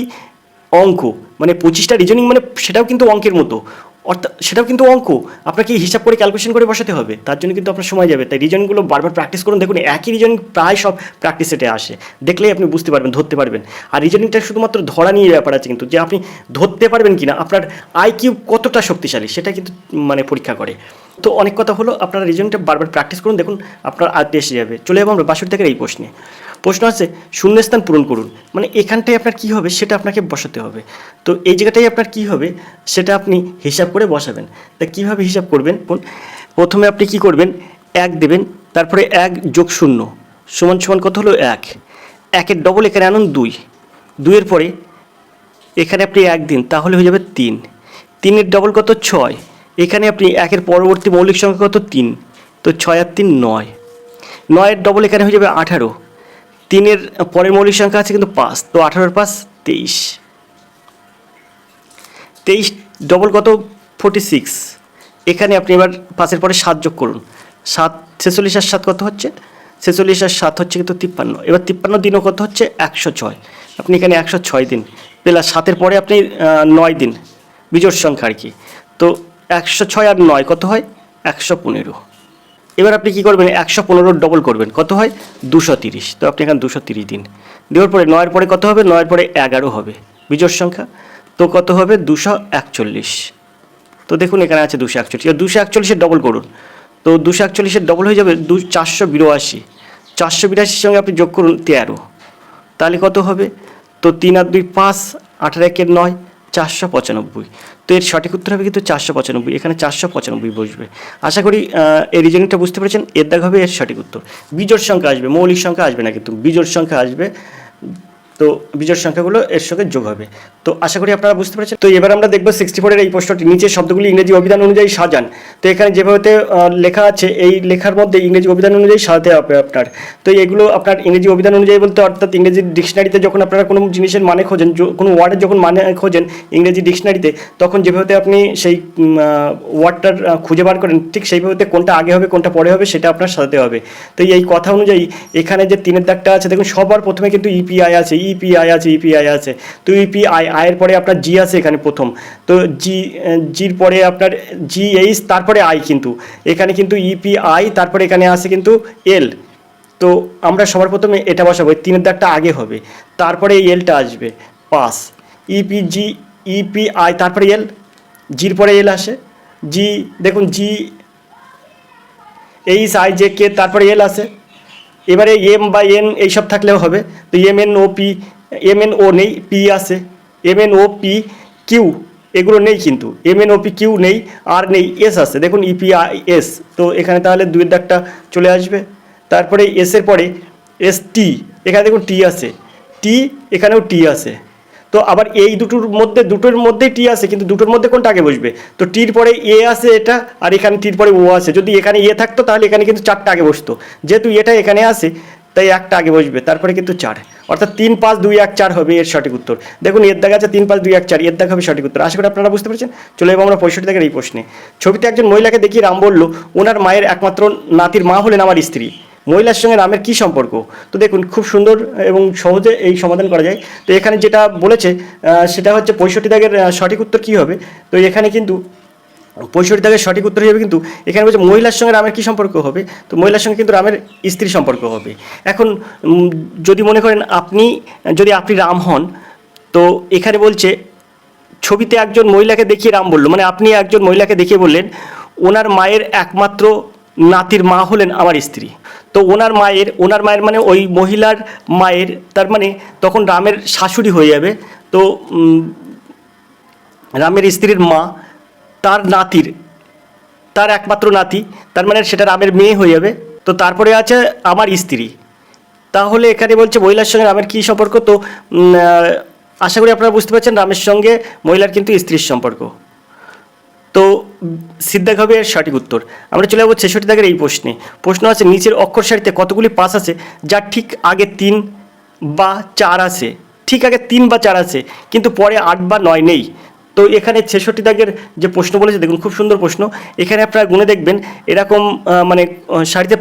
A: অঙ্ক মানে 25টা রিজনিং, মানে সেটাও কিন্তু অঙ্কের মতো, অর্থাৎ সেটাও কিন্তু অঙ্ক, আপনাকে হিসাব করে ক্যালকুলেশন করে বসাতে হবে। তার জন্য কিন্তু আপনার সময় যাবে। তাই রিজনগুলো বারবার প্র্যাকটিস করুন। দেখুন একই রিজনিং প্রায় সব প্র্যাকটিস সেটে আসে, দেখলেই আপনি বুঝতে পারবেন, ধরতে পারবেন। আর রিজনিংটা শুধুমাত্র ধরা নিয়ে ব্যাপার আছে কিন্তু, যে আপনি ধরতে পারবেন কি না, আপনার আইকিউ কতটা শক্তিশালী সেটা কিন্তু মানে পরীক্ষা করে। তো অনেক কথা হলো, আপনারা রিজনিংটা বারবার প্র্যাকটিস করুন, দেখুন আপনার আয়ত্তে এসে যাবে। চলে যাবো আমরা 62 থেকে এই প্রশ্নে। প্রশ্ন আছে, শূন্যস্থান পূরণ করুন। মানে এখানটায় আপনার কী হবে সেটা আপনাকে বসাতে হবে। তো এই জায়গাটাই আপনার কী হবে সেটা আপনি হিসাব করে বসাবেন। তা কীভাবে হিসাব করবেন? প্রথমে আপনি কি করবেন, 1 দেবেন, তারপরে 1 যোগ 0 সমান সমান কত হলো? 1। 1-এর ডবল এখানে আনুন 2। 2-এর পরে এখানে আপনি 1 দিন, তাহলে হয়ে যাবে 3। 3-এর ডবল কত? 6। এখানে আপনি 1-এর পরবর্তী মৌলিক সংখ্যা কত? 3। তো 6 আর 3 9। 9-এর ডবল এখানে হয়ে যাবে 18। 3-এর পরের মৌলিক সংখ্যা আছে কিন্তু 5, তো 18-এর 5 23। 23 ডবল কত? 46। এখানে আপনি এবার 5-এর পরে 7 যোগ করুন। 7 46 আর 7 কত হচ্ছে? 46 আর 7 হচ্ছে কিন্তু 53। এবার 53 দিনও কত হচ্ছে? 106। আপনি এখানে 106 দিন প্লাস 7-এর পরে আপনি 9 দিন, বিজোড় সংখ্যা আর কি। তো 106 আর 9 কত হয়? 115। এবার আপনি কী করবেন? 115 ডবল করবেন, কত হয়? 230। তো আপনি এখানে 230 দিন দেওয়ার পরে 9-এর পরে কত হবে? 9-এর পরে 11 হবে, বিজোড় সংখ্যা। তো কত হবে? 241। তো দেখুন এখানে আছে 241, 241-এর ডবল করুন। তো 241-এর ডবল হয়ে যাবে 482। 482-র সঙ্গে আপনি যোগ করুন 13, তাহলে কত হবে? তো 3 আর 2 5, 8 আর 1 9, 495। তো এর সঠিক উত্তর হবে কিন্তু 495। এখানে 495 বসবে। আশা করি এই রিজনিংটা বুঝতে পেরেছেন। এর দাগ হবে এর সঠিক উত্তর। বিজোড় সংখ্যা আসবে, মৌলিক সংখ্যা আসবে না, কিন্তু বিজোড় সংখ্যা আসবে। তো বিজোড় সংখ্যাগুলো এর সঙ্গে যোগ হবে। তো আশা করি আপনারা বুঝতে পেরেছেন। তো এবার আমরা দেখব 64-এর এই প্রশ্নটি। নিচের শব্দগুলি ইংরেজি অভিধান অনুযায়ী সাজান। তো এখানে যেভাবে লেখা আছে এই লেখার মধ্যে ইংরেজি অভিধান অনুযায়ী সাজাতে হবে আপনার। তো এগুলো আপনার ইংরেজি অভিধান অনুযায়ী বলতে, অর্থাৎ ইংরেজি ডিকশনারিতে যখন আপনারা কোনো জিনিসের মানে খোঁজেন, কোনো ওয়ার্ডের যখন মানে খোঁজেন ইংরেজি ডিকশনারিতে, তখন যেভাবে আপনি সেই ওয়ার্ডটার খুঁজে বার করেন, ঠিক সেইভাবে কোনটা আগে হবে কোনটা পরে হবে সেটা আপনার সাজাতে হবে। তো এই কথা অনুযায়ী এখানে যে 3-এর দাগটা আছে দেখুন, সবার প্রথমে কিন্তু ইপিআই আছে, ইপিআই আছে। তো ইপিআই, আয়ের পরে আপনার জি আছে এখানে প্রথম। তো জির পরে আপনার জিএইচ, তারপরে আই, কিন্তু এখানে কিন্তু ইপিআই, তারপরে এখানে আছে কিন্তু এল। তো আমরা সবার প্রথমে এটা বসাবো, 3-এর দাগটা আগে হবে, তারপরে এই এলটা আসবে, পাস। ইপিজি, ইপিআই, তারপরে এল, জির পরে এল আসে, জি দেখুন জি, এইচ আই জে কে, তারপরে এল আসে। এবারে এম বা এন এইসব থাকলেও হবে। তো এমএনও নেই, পি আছে, এমএনওপি কিউ এগুলো নেই, কিন্তু এমএনওপি কিউ নেই, আর নেই, এস আছে, দেখুন ইপিআইএস। তো এখানে তাহলে দুইয়ের দাগটা চলে আসবে। তারপরে এসের পরে এস টি, এখানে দেখুন টি আছে, টি এখানেও টি আছে। তো আবার এই দুটোর মধ্যেই টি আছে, কিন্তু দুটোর মধ্যে কোনটা আগে বসবে? তো টির পরে এ আছে এটা, আর এখানে টির পরে ও আছে। যদি এখানে এ থাকতো তাহলে এখানে কিন্তু চারটা আগে বসতো, যেহেতু এটা এখানে আছে তাই একটা আগে বসবে, তারপরে কিন্তু 4, অর্থাৎ 3 5 2 1 4 হবে এর সঠিক উত্তর। দেখুন এর দাগ আছে 3 5 2 1 4, এর দাগ হবে সঠিক উত্তর। আশা করি আপনারা বুঝতে পেরেছেন। চলে যাবো আমরা 65 দাগের এই প্রশ্নে। ছবিতে একজন মহিলাকে দেখিয়ে রাম বলল, ওনার মায়ের একমাত্র নাতির মা হলেন আমার স্ত্রী। মহিলার সঙ্গে রামের কী সম্পর্ক? তো দেখুন খুব সুন্দর এবং সহজে এই সমাধান করা যায়। তো এখানে যেটা বলেছে সেটা হচ্ছে 65 দাগের সঠিক উত্তর কী হবে? তো এখানে কিন্তু 65 দাগের সঠিক উত্তর হবে, কিন্তু এখানে বলছে মহিলার সঙ্গে রামের কী সম্পর্ক হবে? তো মহিলার সঙ্গে কিন্তু রামের স্ত্রী সম্পর্ক হবে। এখন যদি মনে করেন যদি আপনি রাম হন, তো এখানে বলছে ছবিতে একজন মহিলাকে দেখিয়ে রাম বলল, মানে আপনি একজন মহিলাকে দেখিয়ে বললেন ওনার মায়ের একমাত্র নাতির মা হলেন আমার স্ত্রী। তো ওনার মায়ের মানে ওই মহিলার মায়ের, তার মানে তখন রামের শাশুড়ি হয়ে যাবে। তো রামের স্ত্রীর মা, তার একমাত্র নাতি, তার মানে সেটা রামের মেয়ে হয়ে যাবে। তো তারপরে আছে আমার স্ত্রী। তাহলে এখানে বলছে মহিলার সঙ্গে রামের কী সম্পর্ক? তো আশা করি আপনারা বুঝতে পারছেন, রামের সঙ্গে মহিলার কিন্তু স্ত্রীর সম্পর্ক। তো সিদ্ধাক হবে এর সঠিক উত্তর। আমরা চলে যাবো 66 দাগের এই প্রশ্নে। প্রশ্ন আছে নিচের অক্ষর সারিতে কতগুলি পাস আছে যার ঠিক আগে 3 বা 4 আছে, ঠিক আগে 3 বা 4 আছে, কিন্তু পরে 8 বা 9 নেই। তো এখানে 66 দাগের যে প্রশ্ন বলেছে, দেখুন খুব সুন্দর প্রশ্ন। এখানে আপনারা গুনে দেখবেন এরকম মানে সারিতে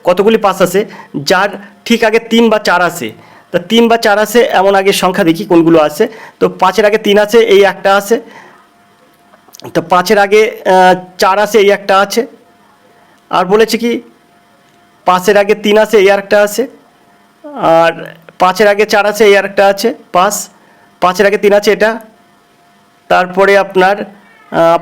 A: কতগুলি পাস আছে যার ঠিক আগে 3 বা 4 আছে। তা 3 বা 4 আছে এমন আগে সংখ্যা দেখি কোনগুলো আছে। তো 5-এর আগে 3 আছে, এই একটা আছে। তো 5-এর আগে 4 আছে, এই একটা আছে। আর বলেছে কি 5-এর আগে 3 আছে, এই আরেকটা আছে। আর 5-এর আগে 4 আছে, এই আরেকটা আছে 5। 5-এর আগে 3 আছে এটা। তারপরে আপনার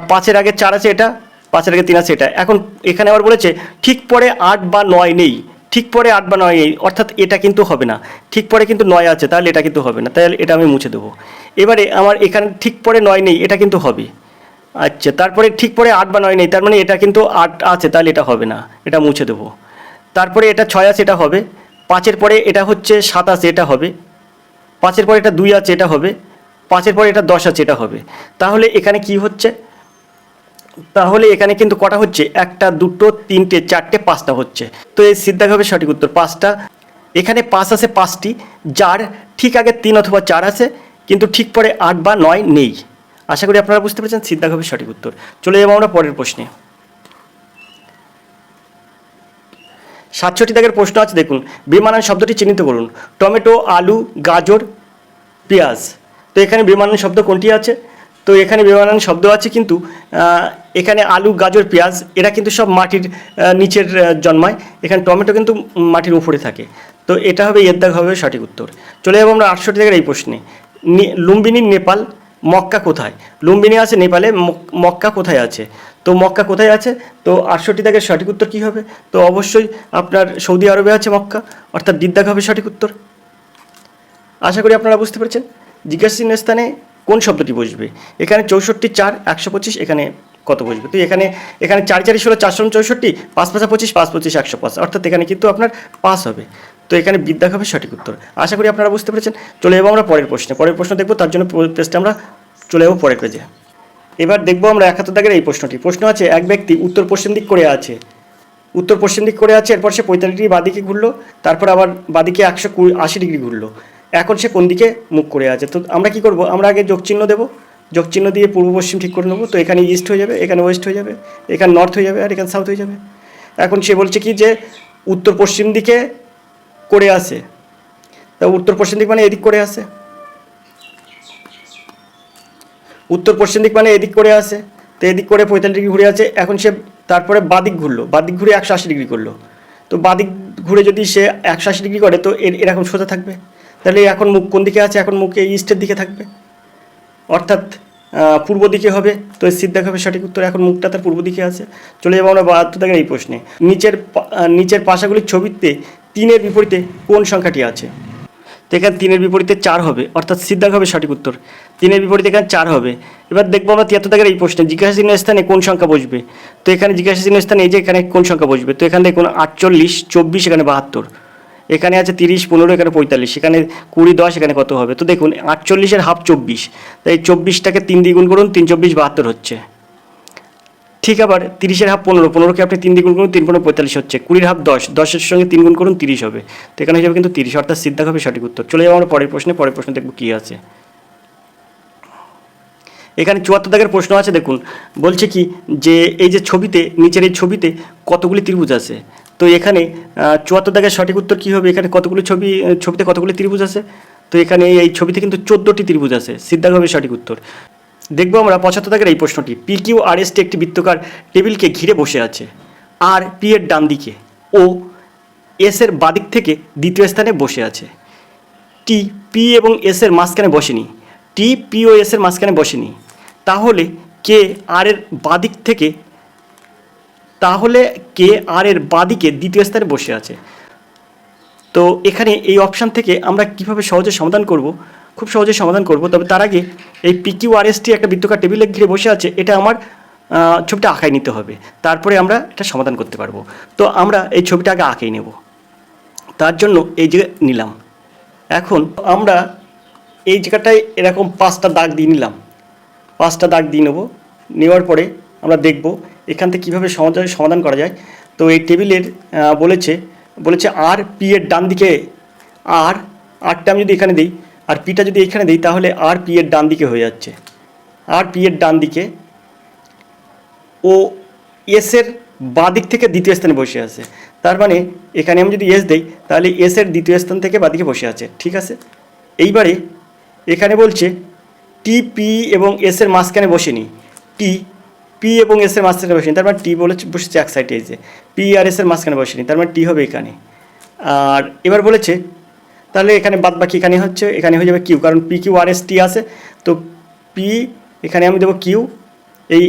A: 5-এর আগে 4 আছে এটা, 5-এর আগে 3 আছে এটা। এখন এখানে আবার বলেছে ঠিক পরে 8 বা 9 নেই, ঠিক পরে 8 বা 9 নেই, অর্থাৎ এটা কিন্তু হবে না। ঠিক পরে কিন্তু 9 আছে, তাহলে এটা কিন্তু হবে না, তাহলে এটা আমি মুছে দেবো। এবারে আমার এখানে ঠিক পরে 9 নেই, এটা কিন্তু হবে। আচ্ছা, তারপরে ঠিক পরে 8 বা 9 নেই, তার মানে এটা কিন্তু 8 আছে, তাহলে এটা হবে না, এটা মুছে দেবো। তারপরে এটা 6 আছে, এটা হবে। 5-এর পরে এটা হচ্ছে 7 আছে, এটা হবে। 5-এর পরে এটা 2 আছে, এটা হবে। 5-এর পরে এটা 10 আছে, এটা হবে। তাহলে এখানে কি হচ্ছে? তাহলে এখানে কিন্তু কটা হচ্ছে? 1টা 2টো 3টে 4টে 5টা হচ্ছে। তো এই সিদ্ধান্ত হবে সঠিক উত্তর 5টা। এখানে 5 আছে 5টি, যার ঠিক আগে 3 অথবা 4 আছে, কিন্তু ঠিক পরে 8 বা 9 নেই। আশা করি আপনারা বুঝতে পেরেছেন, সিদ্ধান্ত হবে সঠিক উত্তর। চলে যাবো আমরা পরের প্রশ্নে। 67 দাগের প্রশ্ন আছে, দেখুন বেমানান শব্দটি চিহ্নিত করুন। টমেটো, আলু, গাজর, পেঁয়াজ। তো এখানে বেমানান শব্দ কোনটি আছে? তো এখানে বেমানান শব্দ আছে, কিন্তু এখানে আলু, গাজর, পেঁয়াজ এরা কিন্তু সব মাটির নিচের জন্মায়। এখানে টমেটো কিন্তু মাটির উপরে থাকে। তো এটা হবে এর দাগ হবে সঠিক উত্তর। চলে যাবো আমরা 68 দাগের এই প্রশ্নে। লুম্বিনী, নেপাল, মক্কা কোথায়? লুম্বিনী আছে নেপালে, মক্কা কোথায় আছে? তো মক্কা কোথায় আছে? তো 68 দাগের সঠিক উত্তর কী হবে? তো অবশ্যই আপনার সৌদি আরবে আছে মক্কা, অর্থাৎ দিদাগ হবে সঠিক উত্তর। আশা করি আপনারা বুঝতে পেরেছেন। জিজ্ঞাসা চিহ্ন স্থানে কোন শব্দটি বসবে? এখানে 64 4 125, এখানে কত বসবে? তো এখানে 4 4 16 464, 5 5 25, 5 25 105, অর্থাৎ এখানে কিন্তু আপনার 5 হবে। তো এখানে বিদ্যাক হবে সঠিক উত্তর। আশা করি আপনারা বুঝতে পেরেছেন। চলে যাবো আমরা পরের প্রশ্নে। পরের প্রশ্ন দেখবো, তার জন্য পেজটা আমরা চলে যাবো পরের পেজে। এবার দেখবো আমরা 71 দাগের এই প্রশ্নটি। প্রশ্ন আছে এক ব্যক্তি উত্তর পশ্চিম দিক করে আছে, এরপর সে 45 ডিগ্রি বাদিকে ঘুরলো, তারপর আবার বাদিকে 180 ডিগ্রি ঘুরলো। এখন সে কোন দিকে মুখ করে আছে? তো আমরা কি করব? আমরা আগে যোগ চিহ্ন দেবো, যোগ চিহ্ন দিয়ে পূর্ব পশ্চিম ঠিক করে নেবো। তো এখানে ইস্ট হয়ে যাবে, এখানে ওয়েস্ট হয়ে যাবে, এখানে নর্থ হয়ে যাবে, আর এখানে সাউথ হয়ে যাবে। এখন সে বলছে কি যে উত্তর পশ্চিম দিকে করে আসে। তা উত্তর পশ্চিম দিক মানে এদিক করে আসে, উত্তর পশ্চিম দিক মানে এদিক করে আসে। তো এদিক করে 45 ডিগ্রি ঘুরে আছে। এখন সে তারপরে বাদিক ঘুরলো, বাদিক ঘুরে 180 ডিগ্রি করলো। তো বাদিক ঘুরে যদি সে 180 ডিগ্রি করে, তো এরকম সোজা থাকবে। তাহলে এখন মুখ কোন দিকে আছে? এখন মুখ এই ইস্টের দিকে থাকবে। অর্থাৎ পূর্ব দিকে হবে। তো এর সিদ্ধ হবে সঠিক উত্তর। এখন মুখটা তার পূর্ব দিকে আছে। চলে যাবো আমরা 72 দাগের এই প্রশ্নে। নিচের পাশাগুলির ছবিতে 3-এর বিপরীতে কোন সংখ্যাটি আছে? তো এখানে 3-এর বিপরীতে 4 হবে, অর্থাৎ সিদ্ধাক হবে সঠিক উত্তর। 3-এর বিপরীতে এখানে 4 হবে। এবার দেখবো আমরা 73 দাগের এই প্রশ্নে জিজ্ঞাসা চিহ্ন স্থানে কোন সংখ্যা বসবে। তো এখানে জিজ্ঞাসা চিহ্ন স্থানে এই যে এখানে কোন সংখ্যা বসবে। তো এখানে দেখুন 48, 24, এখানে 72, এখানে আছে 30, 15, এখানে 45, এখানে 20, 10, এখানে কত হবে? তো দেখুন 48-এর হাফ 24, তাই 24টাকে 3 দিয়ে গুণ করুন, 3 24 72 হচ্ছে। ঠিক আবার 30-এর হাফ 15, 15কে আপনি 3 দিয়ে গুণ করুন, 3 15 45 হচ্ছে। 20-এর হাফ 10, 10-এর সঙ্গে 3 গুণ করুন, 30 হবে। তো এখানে হয়ে যাবে কিন্তু 30, অর্থাৎ সিদ্ধাক হবে সঠিক উত্তর। চলে যাবো আমরা পরের প্রশ্নে দেখবো কী আছে। এখানে 74 দাগের প্রশ্ন আছে, দেখুন বলছে কি যে এই যে ছবিতে, নিচের এই ছবিতে কতগুলি ত্রিভুজ আছে। তো এখানে 74 দাগের সঠিক উত্তর কী হবে? এখানে কতগুলি ছবিতে কতগুলি ত্রিভুজ আছে? তো এখানে এই ছবিতে কিন্তু 14টি ত্রিভুজ আছে, সিদ্ধাক হবে সঠিক উত্তর। দেখবো আমরা 75 দাগের এই প্রশ্নটি। PQRST একটি বৃত্তাকার টেবিলকে ঘিরে বসে আছে। আর পি এর ডান দিকে ও এস এর বাদিক থেকে দ্বিতীয় স্থানে বসে আছে। টি পি এবং এস এর মাঝখানে বসেনি। টি পি ও এস এর মাঝখানে বসেনি। তাহলে কে আর এর বাদিকে দ্বিতীয় স্থানে বসে আছে। তো এখানে এই অপশান থেকে আমরা কিভাবে সহজে সমাধান করব? খুব সহজে সমাধান করব। তবে তার আগে এই PQRST একটা বৃত্তাকার টেবিলে ঘিরে বসে আছে, এটা আমার ছবিটা আঁকাই নিতে হবে, তারপরে আমরা এটা সমাধান করতে পারবো। তো আমরা এই ছবিটা আগে আঁকেই নেব, তার জন্য এই যে নিলাম। এখন আমরা এই জায়গাটায় এরকম 5টা দাগ দিয়ে নিলাম, 5টা দাগ দিয়ে নেব। নেওয়ার পরে আমরা দেখব এখান থেকে কীভাবে সমাধান করা যায়। তো এই টেবিলের বলেছে আর পি এর ডান দিকে, আরটা আমি যদি এখানে দিই আর পিটা যদি এখানে দিই, তাহলে আর পি এর ডান দিকে হয়ে যাচ্ছে। আর পি এর ডান দিকে ও এস এর বাঁ দিক থেকে দ্বিতীয় স্থানে বসে আছে। তার মানে এখানে আমি যদি এস দিই, তাহলে এস এর দ্বিতীয় স্থান থেকে বাঁ দিকে বসে আছে। ঠিক আছে, এইবারে এখানে বলছে টি পি এবং এস এর মাঝখানে বসেনি। টি পি এবং এস এর মাঝখানে বসেনি, তার মানে টি বসেছে এক সাইডে, এই যে পি আর এস এর মাঝখানে বসেনি, তার মানে টি হবে এখানে। আর এবার বলেছে তাহলে এখানে বাদ বাকি এখানে হয়ে যাবে কিউ, কারণ PQRST আছে। তো পি এখানে আমি দেবো কিউ, এই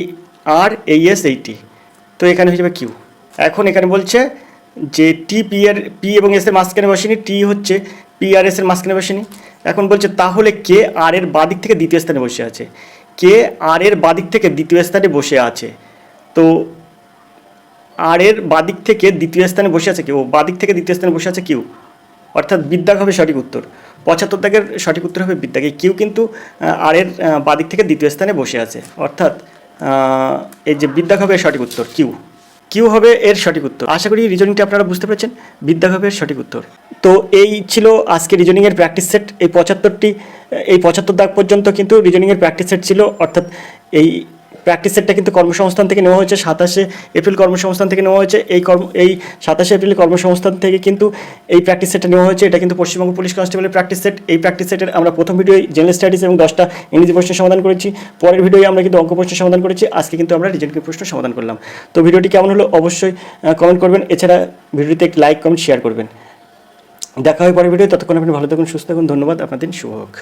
A: আর এই এস এই টি, তো এখানে হয়ে যাবে কিউ। এখন এখানে বলছে যে পি এবং এস এর মাঝখানে বসেনি, টি হচ্ছে পি আর এস এর মাঝখানে বসেনি। এখন বলছে তাহলে কে আর এর বাদিক থেকে দ্বিতীয় স্থানে বসে আছে। কে আর এর বাদিক থেকে দ্বিতীয় স্থানে বসে আছে। তো আর এর বাদিক থেকে দ্বিতীয় স্থানে বসে আছে কেউ, বাদিক থেকে দ্বিতীয় স্থানে বসে আছে কিউ, অর্থাৎ বিদ্যাগ হবে সঠিক উত্তর। 75 দাগের সঠিক উত্তর হবে বিদ্যাগ। এই কিউ কিন্তু আর এর বাদিক থেকে দ্বিতীয় স্থানে বসে আছে, অর্থাৎ এই যে বিদ্যাগ হবে সঠিক উত্তর, কিউ হবে এর সঠিক উত্তর। আশা করি রিজনিংটা আপনারা বুঝতে পেরেছেন, বিদ্যাগ হবে এর সঠিক উত্তর। তো এই ছিল আজকে রিজনিংয়ের প্র্যাকটিস সেট। এই 75 দাগ পর্যন্ত কিন্তু রিজনিংয়ের প্র্যাকটিস সেট ছিল, অর্থাৎ এই প্র্যাকটিস সেটটা কিন্তু কর্মসংস্থান থেকে নেওয়া হয়েছে, 27শে এপ্রিল কর্মসংস্থান থেকে নেওয়া হয়েছে। এই 27শে এপ্রিল কর্মসংস্থান থেকে কিন্তু এই প্র্যাকটিস সেটটা নেওয়া হয়েছে। এটা কিন্তু পশ্চিমবঙ্গ পুলিশ কনস্টেবলের প্র্যাকটিস সেট। এই প্র্যাকটিস সেটের আমরা প্রথম ভিডিওয় জেনারেল স্টাডিজ এবং 10টা ইংরেজি প্রশ্নের সমাধান করেছি। পরের ভিডিওয়ে আমরা কিন্তু অঙ্ক প্রশ্নের সমাধান করেছি। আজকে কিন্তু আমরা রিজনিং প্রশ্ন সমাধান করলাম। তো ভিডিওটি কেমন হলো অবশ্যই কমেন্ট করবেন। এছাড়া ভিডিওতে একটি লাইক, কমেন্ট, শেয়ার করবেন। দেখা হয় পরের ভিডিও। ততক্ষণ আপনি ভালো থাকুন, সুস্থ থাকুন। ধন্যবাদ, আপনার দিন শুভ হোক।